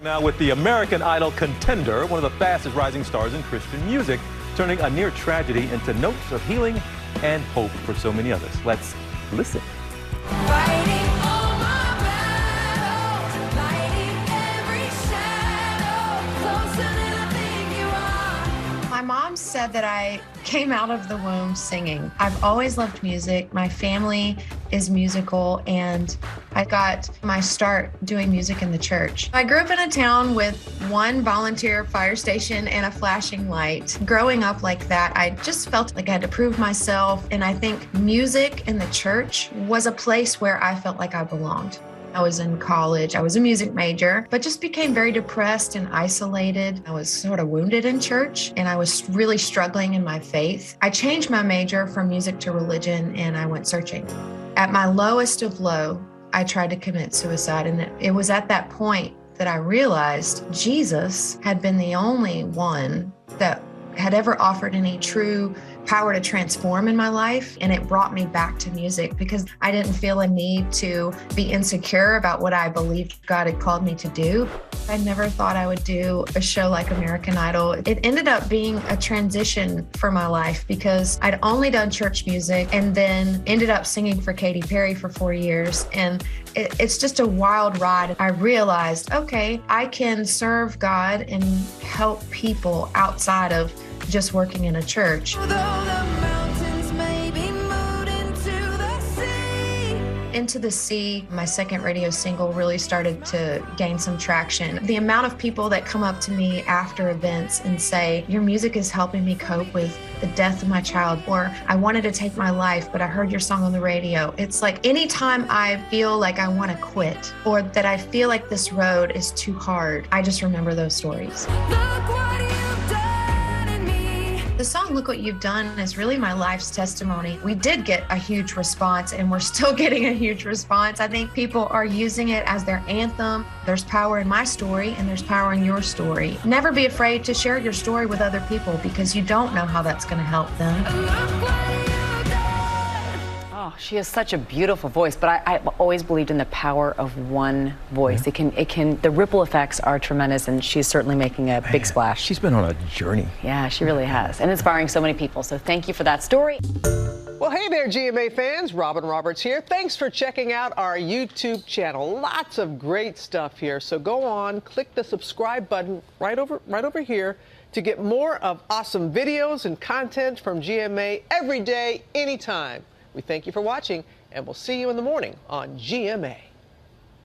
Now with the American Idol contender, one of the fastest rising stars in Christian music, turning a near tragedy into notes of healing and hope for so many others. Let's listen. Fighting all my battles, lighting every shadow, closer than I think you are. My mom said that I came out of the womb singing. I've always loved music. My family is musical, and I got my start doing music in the church. I grew up in a town with one volunteer fire station and a flashing light. Growing up like that, I just felt like I had to prove myself, and I think music in the church was a place where I felt like I belonged. I was in college, I was a music major, but just became very depressed and isolated. I was sort of wounded in church, and I was really struggling in my faith. I changed my major from music to religion, and I went searching. At my lowest of low, I tried to commit suicide, and it was at that point that I realized Jesus had been the only one that had ever offered any true power to transform in my life, and it brought me back to music because I didn't feel a need to be insecure about what I believed God had called me to do. I never thought I would do a show like American Idol. It ended up being a transition for my life because I'd only done church music and then ended up singing for Katy Perry for 4 years, and it's just a wild ride. I realized, okay, I can serve God and help people outside of just working in a church. Into the Sea, my second radio single, really started to gain some traction. The amount of people that come up to me after events and say, your music is helping me cope with the death of my child, or I wanted to take my life, but I heard your song on the radio. It's like anytime I feel like I want to quit or that I feel like this road is too hard, I just remember those stories. The song, Look What You've Done, is really my life's testimony. We did get a huge response, and we're still getting a huge response. I think people are using it as their anthem. There's power in my story, and there's power in your story. Never be afraid to share your story with other people because you don't know how that's going to help them. Oh, she has such a beautiful voice, but I've always believed in the power of one voice. Yeah. The ripple effects are tremendous, and she's certainly making a big splash. She's been on a journey. Yeah, she really has, and inspiring so many people. So thank you for that story. Well, hey there, GMA fans. Robin Roberts here. Thanks for checking out our YouTube channel. Lots of great stuff here. So go on, click the subscribe button right over here to get more of awesome videos and content from GMA every day, anytime. We thank you for watching, and we'll see you in the morning on GMA.